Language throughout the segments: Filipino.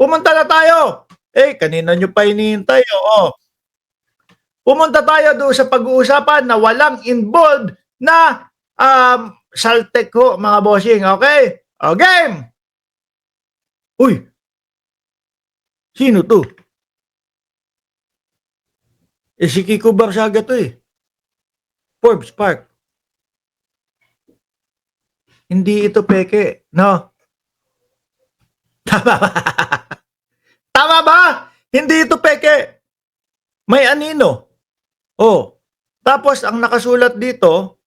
pumunta na tayo. Eh, kanina nyo pa hinihintay, oo. Pumunta tayo doon sa pag-uusapan na walang involved na Saltek ho, mga bossing, okay? O, game! Uy! Sino to? Eh, si Kiko Barsaga to eh. Forbes Park. Hindi ito peke, no? Tama ba? Tama ba? Hindi ito peke. May anino. Oh. Tapos, ang nakasulat dito,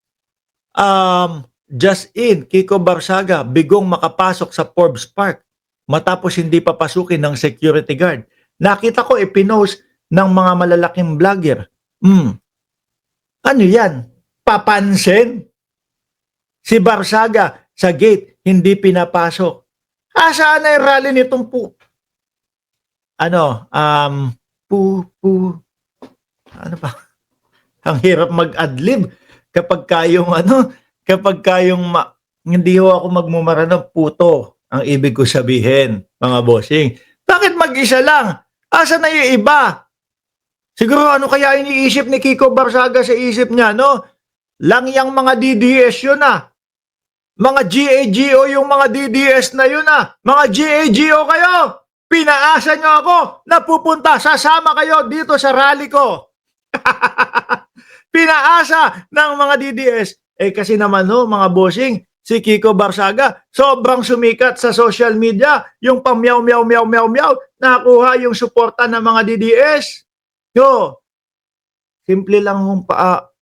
just in, Kiko Barsaga, bigong makapasok sa Forbes Park matapos hindi papasukin ng security guard. Nakita ko ipinost ng mga malalaking vlogger. Ano yan? Papansin? Si Barsaga sa gate, hindi pinapasok. Saan na yung rally nitong ano pa? Ang hirap mag-adlib kapag kayong hindi ho ako magmumara ng puto ang ibig ko sabihin, mga bossing. Bakit mag-isa lang? Asa na yung iba? Siguro ano kaya iniisip ni Kiko Barsaga sa isip niya, no? Lang yung mga DDS yun Mga GAGO yung mga DDS na yun Mga GAGO kayo! Pinaasa nyo ako na pupunta, sasama kayo dito sa rally ko. Pinaasa ng mga DDS. Eh kasi naman mga bossing, si Kiko Barsaga, sobrang sumikat sa social media, yung pamyaw, meow, meow, meow, meow, nakuha yung suporta ng mga DDS. Simple lang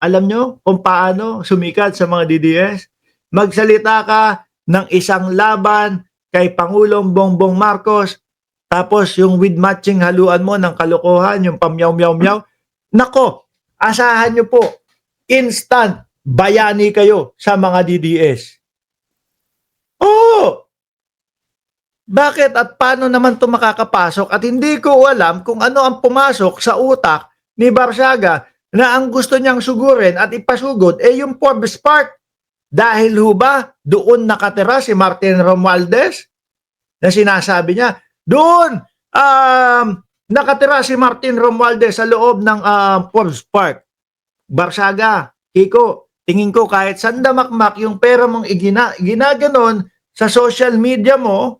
alam nyo kung paano sumikat sa mga DDS? Magsalita ka ng isang laban kay Pangulong Bongbong Marcos, tapos yung with matching haluan mo ng kalokohan, yung pamyaw, meow, meow. Nako, asahan nyo po, instant bayani kayo sa mga DDS. Oh! Bakit at paano naman ito makakapasok? At hindi ko alam kung ano ang pumasok sa utak ni Barsaga na ang gusto niyang sugurin at ipasugod yung Forbes Park. Dahil ho ba doon nakatira si Martin Romualdez? Na sinasabi niya, doon nakatira si Martin Romualdez sa loob ng Forbes Park. Barsaga, Kiko, tingin ko kahit sandamakmak yung pera mong ginaganon sa social media mo,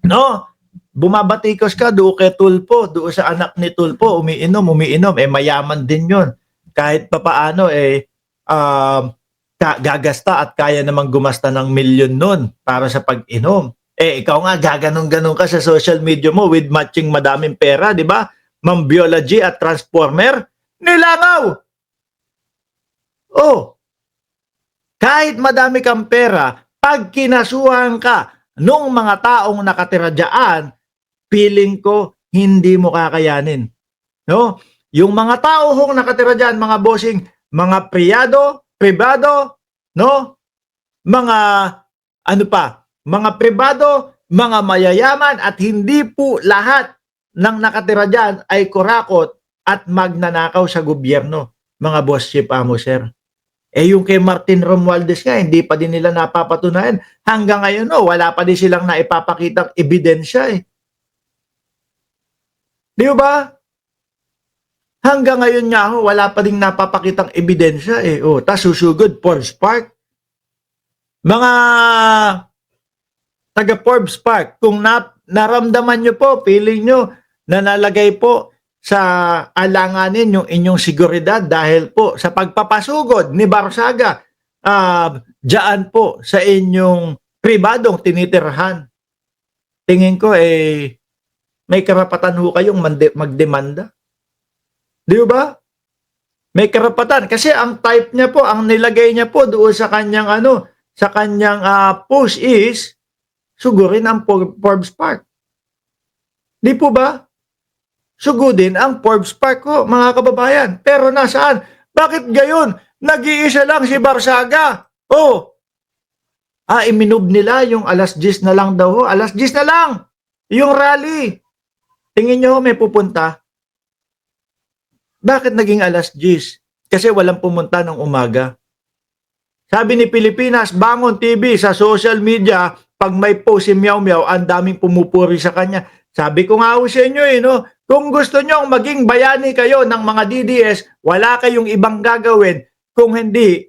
no? Bumabatikos ka doon kay Tulpo, doon sa anak ni Tulpo, umiinom, mayaman din yun. Kahit papaano, gagasta at kaya namang gumasta ng milyon nun para sa pag-inom. Ikaw nga, gaganon-ganon ka sa social media mo with matching madaming pera, di ba? Ma'am Biology at Transformer, nilangaw! Kahit madami kang pera, pag kinasuhan ka nung mga taong nakatira dyan, feeling ko hindi mo kakayanin. No? Yung mga tao hong nakatira dyan, mga bossing, mga pribado, no? Mga pribado, mga mayayaman at hindi po lahat ng nakatira dyan ay kurakot at magnanakaw sa gobyerno, mga boss chief amo sir. Yung kay Martin Romualdez nga, hindi pa din nila napapatunayan. Hanggang ngayon, wala pa din silang naipapakitang ebidensya Di ba? Hanggang ngayon nga wala pa din napapakitang ebidensya tas susugod, Forbes Park. Mga taga Forbes Park, kung naramdaman nyo po, feeling nyo na nalagay po sa alanganin yung inyong seguridad dahil po sa pagpapasugod ni Barsaga dyan po sa inyong pribadong tinitirhan. Tingin ko may karapatan ho kayong magdemanda. Di ba? May karapatan kasi ang type niya po, ang nilagay niya po doon sa kanyang post is sugurin ang Forbes Park. Di po ba? Sugudin ang Forbes Park ko, mga kababayan. Pero nasaan? Bakit gayon? Nag-iisa lang si Barsaga. Iminub nila yung alas 10 na lang daw. Alas 10 na lang. Yung rally. Tingin nyo may pupunta? Bakit naging alas 10? Kasi walang pumunta ng umaga. Sabi ni Pilipinas, Bangon TV sa social media, pag may post si Meow Meow, ang daming pumupuri sa kanya. Sabi ko nga ho sa inyo no, kung gusto nyo maging bayani kayo ng mga DDS, wala kayong ibang gagawin kung hindi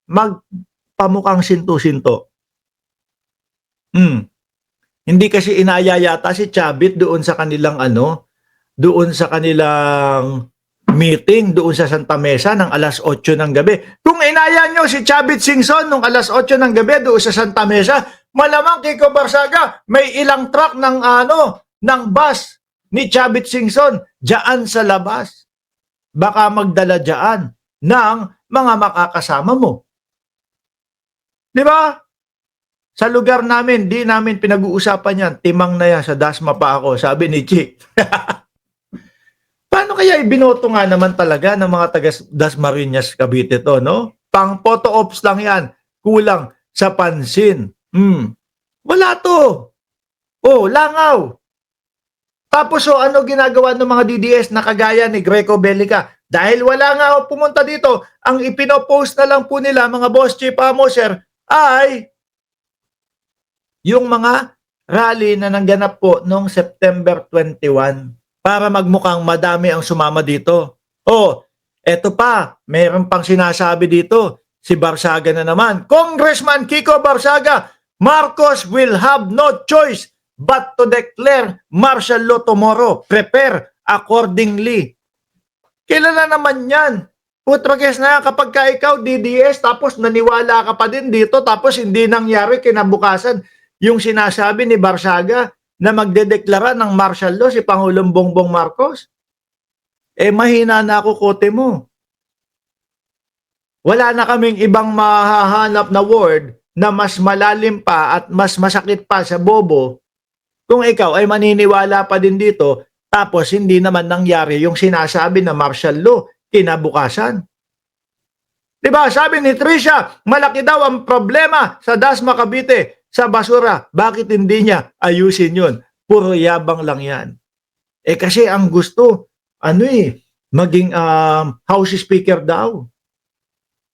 magpamukhang sinto-sinto. Hindi kasi inaya yata si Chavit doon sa kanilang doon sa kanilang meeting doon sa Santa Mesa ng alas 8 ng gabi. Kung inaya nyo si Chavit Singson nung alas 8 ng gabi doon sa Santa Mesa, malamang Kiko Barsaga, may ilang truck ng bus ni Chavit Singson diyan sa labas. Baka magdala diyan ng mga makakasama mo. Di ba? Sa lugar namin, di namin pinag-uusapan yan. Timang na yan, sa Dasma pa ako, sabi ni Chick. Paano kaya ibinoto nga naman talaga ng mga taga Dasmariñas Cavite to, no? Pang photo ops lang yan. Kulang sa pansin. Wala to. Oh, langaw. Tapos ano ginagawa ng mga DDS na kagaya ni Greco Bellica? Dahil wala nga pumunta dito, ang ipinopost na lang po nila, mga boss chief amoser, ay yung mga rally na nangganap po noong September 21 para magmukhang madami ang sumama dito. Eto pa, mayroon pang sinasabi dito, si Barsaga na naman. Congressman Kiko Barsaga, Marcos will have no choice but to declare martial law tomorrow. Prepare accordingly. Kilala naman yan. Putrages na kapag ka ikaw DDS tapos naniwala ka pa din dito tapos hindi nangyari kinabukasan yung sinasabi ni Barsaga na magdedeklara ng martial law si Pangulong Bongbong Marcos. Mahina na ako kote mo. Wala na kaming ibang mahahanap na word na mas malalim pa at mas masakit pa sa bobo kung ikaw ay maniniwala pa din dito tapos hindi naman nangyari yung sinasabi na martial law kinabukasan. Diba? Sabi ni Tricia, malaki daw ang problema sa Dasma Cavite sa basura. Bakit hindi niya ayusin yun? Puro yabang lang yan. Kasi ang gusto, maging House Speaker daw.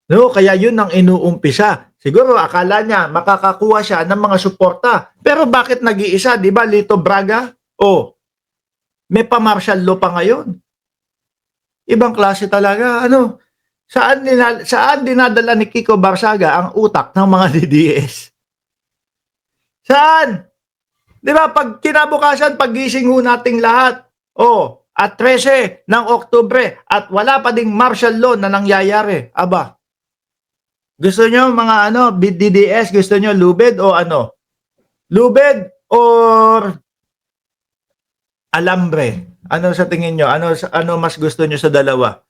No, kaya yun ang inuumpisa. Siguro akala niya makakakuha siya ng mga suporta. Pero bakit nag-iisa? Diba Lito Braga? May pa-martial law pa ngayon. Ibang klase talaga. Saan dinadala ni Kiko Barsaga ang utak ng mga DDS? Saan? Di ba, pag kinabukasan, pagising ho nating lahat, at 13 ng Oktubre, at wala pa ding martial law na nangyayari. Aba, gusto nyo mga DDS, gusto nyo lubid o ano? Lubid or alambre? Ano sa tingin nyo? Ano mas gusto nyo sa dalawa?